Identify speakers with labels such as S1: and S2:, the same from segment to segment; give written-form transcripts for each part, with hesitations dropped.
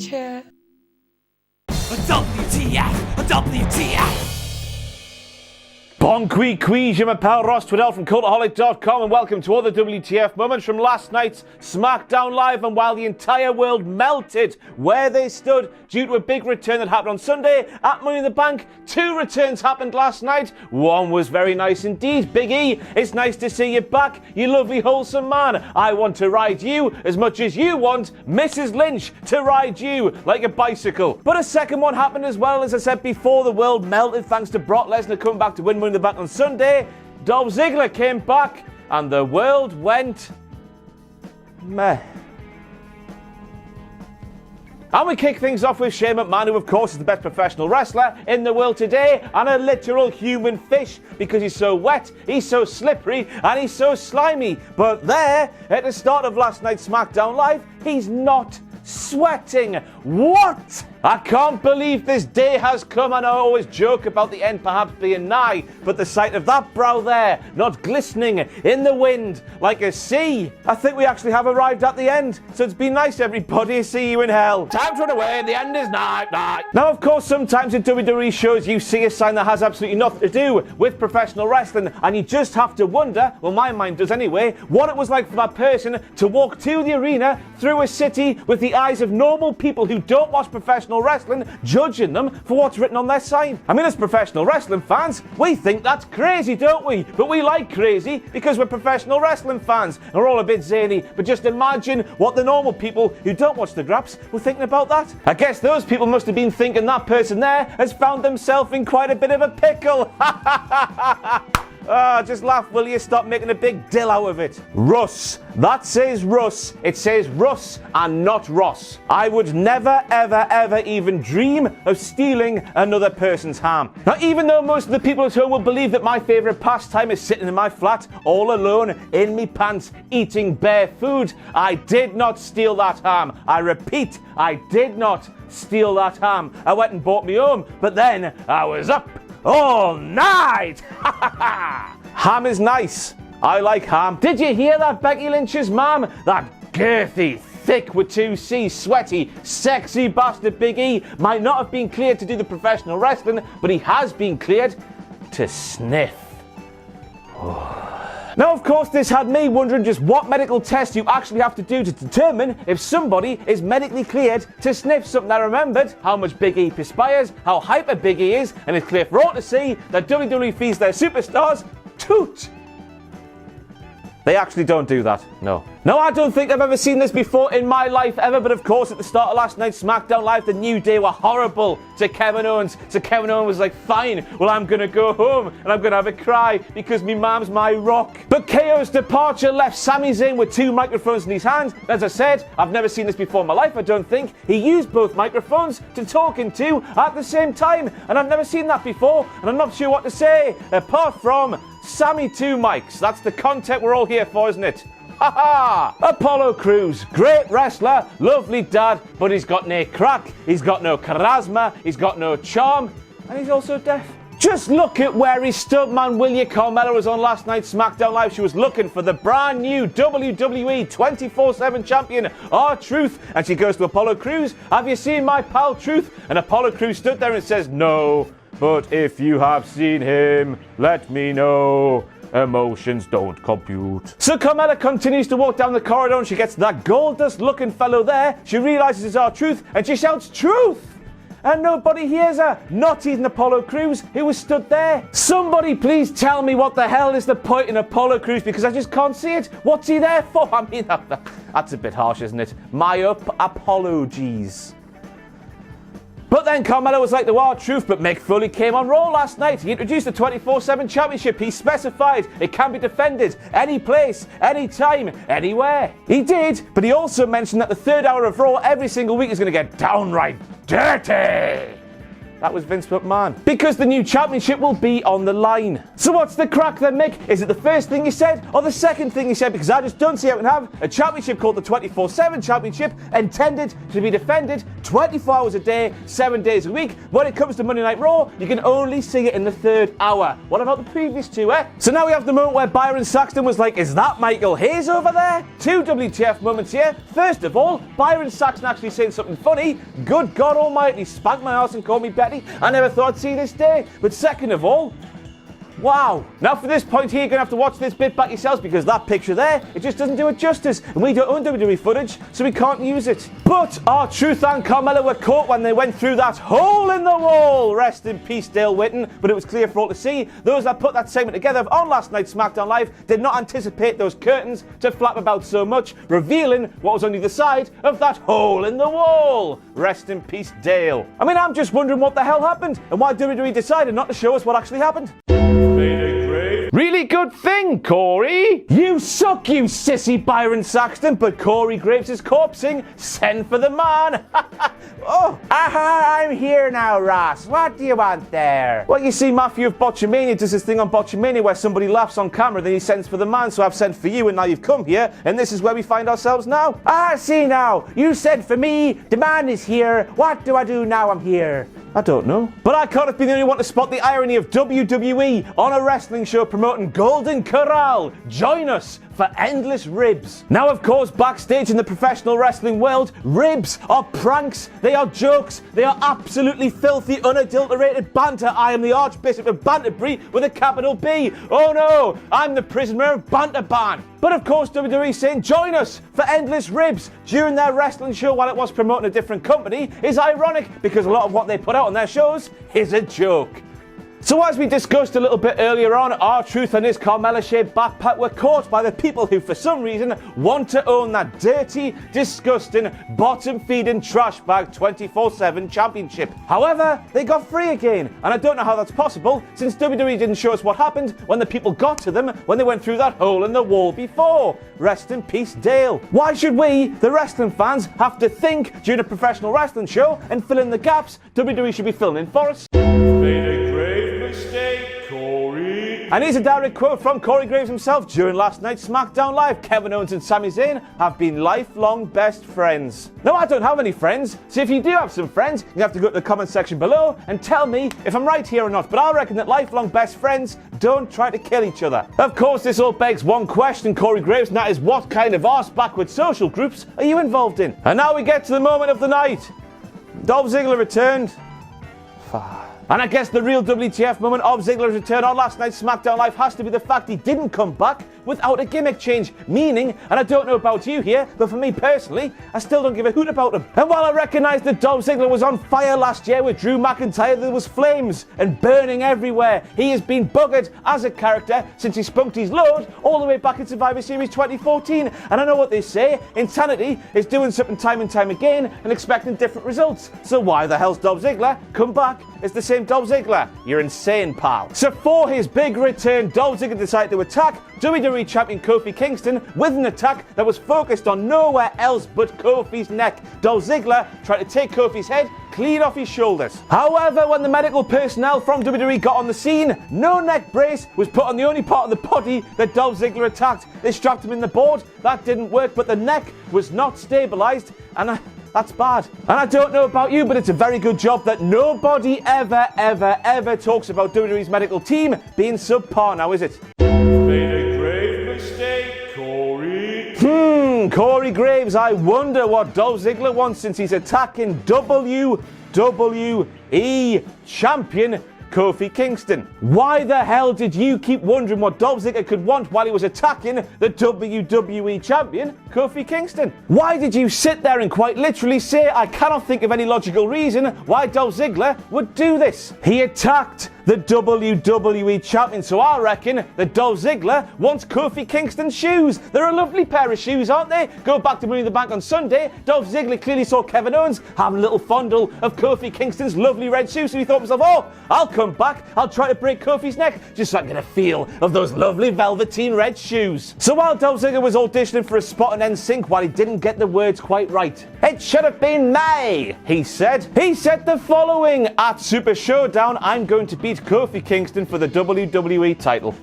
S1: chair.
S2: WTF!
S3: Bon qui, je m'appelle Ross Twiddell from Cultaholic.com, and welcome to all the WTF moments from last night's SmackDown Live. And while the entire world melted where they stood due to a big return that happened on Sunday at Money in the Bank, 2 returns happened last night. One was very nice indeed. Big E, it's nice to see you back, you lovely wholesome man. I want to ride you as much as you want Mrs. Lynch to ride you like a bicycle. But a second one happened as well. As I said before, the world melted thanks to Brock Lesnar coming back to win Money in the Bank on Sunday. Dolph Ziggler came back and the world went meh. And we kick things off with Shane McMahon, who of course is the best professional wrestler in the world today, and a literal human fish because he's so wet, he's so slippery, and he's so slimy. But there, at the start of last night's SmackDown Live, he's not sweating. What? I can't believe this day has come, and I always joke about the end perhaps being nigh, but the sight of that brow there, not glistening in the wind like a sea, I think we actually have arrived at the end. So it's been nice, everybody. See you in hell. Time to run away. The end is nigh. Now, of course, sometimes in WWE shows you see a sign that has absolutely nothing to do with professional wrestling, and you just have to wonder, well, my mind does anyway, what it was like for that person to walk to the arena through a city with the eyes of normal people who don't watch professional wrestling, judging them for what's written on their sign. I mean, as professional wrestling fans, we think that's crazy, don't we? But we like crazy because we're professional wrestling fans and we're all a bit zany. But just imagine what the normal people who don't watch the graps were thinking about that. I guess those people must have been thinking that person there has found themselves in quite a bit of a pickle. Just laugh, will you? Stop making a big deal out of it. Russ. That says Russ. It says Russ and not Ross. I would never, ever, ever even dream of stealing another person's ham. Now, even though most of the people at home will believe that my favourite pastime is sitting in my flat, all alone, in me pants, eating bare food, I did not steal that ham. I repeat, I did not steal that ham. I went and bought me home, but then I was up all night. Ham is nice. I like ham. Did you hear that, Becky Lynch's mum? That girthy, thick with 2 C's, sweaty, sexy bastard Big E might not have been cleared to do the professional wrestling, but he has been cleared to sniff. Now, of course, this had me wondering just what medical test you actually have to do to determine if somebody is medically cleared to sniff something. I remembered how much Big E perspires, how hyper Big E is, and it's clear for all to see that WWE feeds their superstars toot. They actually don't do that, no. No, I don't think I've ever seen this before in my life ever, but of course at the start of last night's SmackDown Live, the New Day were horrible to Kevin Owens. So Kevin Owens was like, fine, well, I'm going to go home and I'm going to have a cry because me mom's my rock. But KO's departure left Sami Zayn with 2 microphones in his hands. As I said, I've never seen this before in my life, I don't think. He used both microphones to talk into at the same time, and I've never seen that before, and I'm not sure what to say, apart from Sami 2 mics. That's the content we're all here for, isn't it? Ha ha! Apollo Crews, great wrestler, lovely dad, but he's got no crack, he's got no charisma, he's got no charm, and he's also deaf. Just look at where his stuntman William Carmella was on last night's SmackDown Live. She was looking for the brand new WWE 24/7 champion, R-Truth, and she goes to Apollo Crews. Have you seen my pal Truth? And Apollo Crews stood there and says, no, but if you have seen him, let me know. Emotions don't compute. So Carmella continues to walk down the corridor and she gets that Goldust looking fellow there. She realizes it's R-Truth and she shouts, Truth! And nobody hears her, not even Apollo Crews, who was stood there. Somebody please tell me what the hell is the point in Apollo Crews, because I just can't see it. What's he there for? I mean, that's a bit harsh, isn't it? My apologies. But then Carmella was like the R-Truth, but Mick Foley came on Raw last night. He introduced the 24/7 championship. He specified it can be defended any place, any time, anywhere. He did, but he also mentioned that the 3rd hour of Raw every single week is going to get downright dirty. That was Vince McMahon. Because the new championship will be on the line. So what's the crack then, Mick? Is it the first thing you said or the second thing you said? Because I just don't see how we can have a championship called the 24/7 championship intended to be defended 24 hours a day, 7 days a week. When it comes to Monday Night Raw, you can only see it in the third hour. What about the previous two, eh? So now we have the moment where Byron Saxton was like, is that Michael Hayes over there? Two WTF moments here. First of all, Byron Saxton actually saying something funny. Good God Almighty, spanked my ass and called me Betty. I never thought I'd see this day. But second of all, wow. Now for this point here, you're going to have to watch this bit back yourselves because that picture there, it just doesn't do it justice. And we don't own WWE footage, so we can't use it. But R-Truth and Carmella were caught when they went through that hole in the wall. Rest in peace, Dale Whitten. But it was clear for all to see. Those that put that segment together on last night's SmackDown Live did not anticipate those curtains to flap about so much, revealing what was on either side of that hole in the wall. Rest in peace, Dale. I mean, I'm just wondering what the hell happened and why WWE decided not to show us what actually happened. Really good thing, Corey. You suck, you sissy Byron Saxton, but Corey Graves is corpsing. Send for the man. Oh. Aha, I'm here now, Ross. What do you want there? Well, you see, Matthew of Botchamania does this thing on Botchamania where somebody laughs on camera, then he sends for the man, so I've sent for you, and now you've come here, and this is where we find ourselves now. Ah, see now. You sent for me. The man is here. What do I do now I'm here? I don't know. But I can't have been the only one to spot the irony of WWE on a wrestling show promoting Golden Corral. Join us for endless ribs. Now, of course, backstage in the professional wrestling world, ribs are pranks, they are jokes, they are absolutely filthy, unadulterated banter. I am the Archbishop of Banterbury with a capital B. Oh no, I'm the prisoner of Banterban. But of course, WWE saying join us for endless ribs during their wrestling show while it was promoting a different company is ironic because a lot of what they put out on their shows is a joke. So as we discussed a little bit earlier on, R-Truth and his Carmella-shaped backpack were caught by the people who for some reason want to own that dirty, disgusting, bottom-feeding trash bag 24/7 championship. However, they got free again, and I don't know how that's possible since WWE didn't show us what happened when the people got to them when they went through that hole in the wall before. Rest in peace, Dale. Why should we, the wrestling fans, have to think during a professional wrestling show and fill in the gaps WWE should be filling in for us?
S1: Mistake, Corey.
S3: And here's a direct quote from Corey Graves himself during last night's SmackDown Live. Kevin Owens and Sami Zayn have been lifelong best friends. Now, I don't have any friends, so if you do have some friends, you have to go to the comment section below and tell me if I'm right here or not. But I reckon that lifelong best friends don't try to kill each other. Of course, this all begs one question, Corey Graves, and that is what kind of arse-backward social groups are you involved in? And now we get to the moment of the night. Dolph Ziggler returned. And I guess the real WTF moment of Ziggler's return on last night's SmackDown Live has to be the fact he didn't come back without a gimmick change. Meaning, and I don't know about you here, but for me personally, I still don't give a hoot about him. And while I recognise that Dolph Ziggler was on fire last year with Drew McIntyre, there was flames and burning everywhere. He has been buggered as a character since he spunked his load all the way back in Survivor Series 2014. And I know what they say, insanity is doing something time and time again and expecting different results. So why the hell's Dolph Ziggler come back as the same Dolph Ziggler? You're insane, pal. So for his big return, Dolph Ziggler decided to attack WWE Champion Kofi Kingston with an attack that was focused on nowhere else but Kofi's neck. Dolph Ziggler tried to take Kofi's head clean off his shoulders. However, when the medical personnel from WWE got on the scene, no neck brace was put on the only part of the body that Dolph Ziggler attacked. They strapped him in the board. That didn't work, but the neck was not stabilized, and that's bad. And I don't know about you, but it's a very good job that nobody ever talks about WWE's medical team being subpar now, is it?
S1: Made a grave mistake, Corey.
S3: Corey Graves, I wonder what Dolph Ziggler wants since he's attacking WWE Champion Kofi Kingston. Why the hell did you keep wondering what Dolph Ziggler could want while he was attacking the WWE Champion, Kofi Kingston? Why did you sit there and quite literally say, I cannot think of any logical reason why Dolph Ziggler would do this? He attacked the the WWE Champion. So I reckon that Dolph Ziggler wants Kofi Kingston's shoes. They're a lovely pair of shoes, aren't they? Go back to Money in the Bank on Sunday. Dolph Ziggler clearly saw Kevin Owens have a little fondle of Kofi Kingston's lovely red shoes. So he thought to himself, oh, I'll come back. I'll try to break Kofi's neck just so I can get a feel of those lovely velveteen red shoes. So while Dolph Ziggler was auditioning for a spot on NSYNC, while he didn't get the words quite right, it should have been May, he said. He said the following: at Super ShowDown, I'm going to beat Kofi Kingston for the WWE title.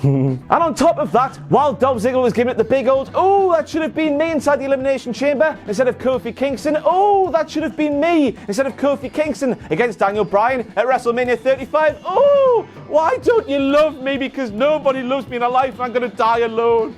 S3: And on top of that, while Dolph Ziggler was giving it the big old, oh, that should have been me inside the Elimination Chamber instead of Kofi Kingston, oh, that should have been me instead of Kofi Kingston against Daniel Bryan at WrestleMania 35, oh, why don't you love me? Because nobody loves me in a life and I'm going to die alone.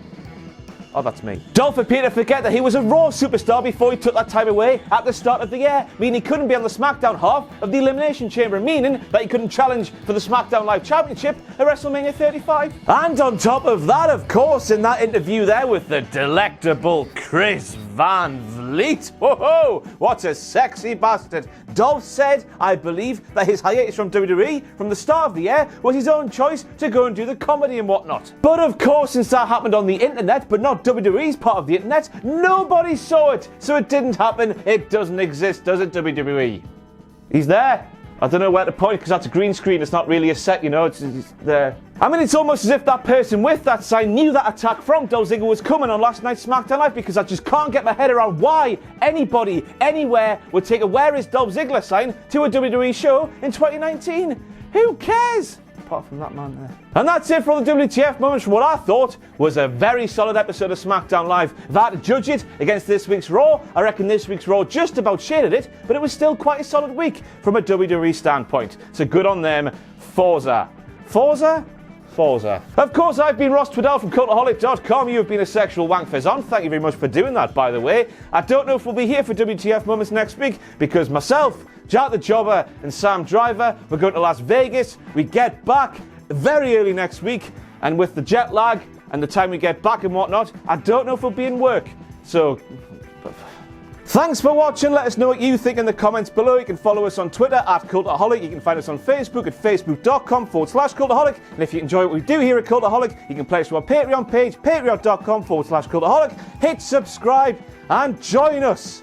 S3: Oh, that's me. Dolph appeared to forget that he was a Raw superstar before he took that time away at the start of the year, meaning he couldn't be on the SmackDown half of the Elimination Chamber, meaning that he couldn't challenge for the SmackDown Live Championship at WrestleMania 35. And on top of that, of course, in that interview there with the delectable Chris Van Vliet, whoa, what a sexy bastard. Dolph said, I believe, that his hiatus from WWE from the start of the year was his own choice to go and do the comedy and whatnot. But of course, since that happened on the internet, but not WWE's part of the internet, nobody saw it. So it didn't happen. It doesn't exist, does it, WWE? He's there. I don't know where to point because that's a green screen. It's not really a set, you know, it's there. I mean, it's almost as if that person with that sign knew that attack from Dolph Ziggler was coming on last night's SmackDown Live, because I just can't get my head around why anybody, anywhere, would take a Where is Dolph Ziggler sign to a WWE show in 2019. Who cares? Apart from that man there. And that's it for all the WTF moments from what I thought was a very solid episode of SmackDown Live. If I had to judge it against this week's Raw, I reckon this week's Raw just about shaded it, but it was still quite a solid week from a WWE standpoint. So good on them. Forza. Forza? Forza. Of course, I've been Ross Twiddell from Cultaholic.com. You've been a sexual wank fizz-on. Thank you very much for doing that, by the way. I don't know if we'll be here for WTF Moments next week, because myself, Jack the Jobber, and Sam Driver, we're going to Las Vegas. We get back very early next week, and with the jet lag and the time we get back and whatnot, I don't know if we'll be in work. So, thanks for watching. Let us know what you think in the comments below. You can follow us on Twitter at Cultaholic. You can find us on Facebook at facebook.com/Cultaholic. And if you enjoy what we do here at Cultaholic, you can play us to our Patreon page, patreon.com/Cultaholic. Hit subscribe and join us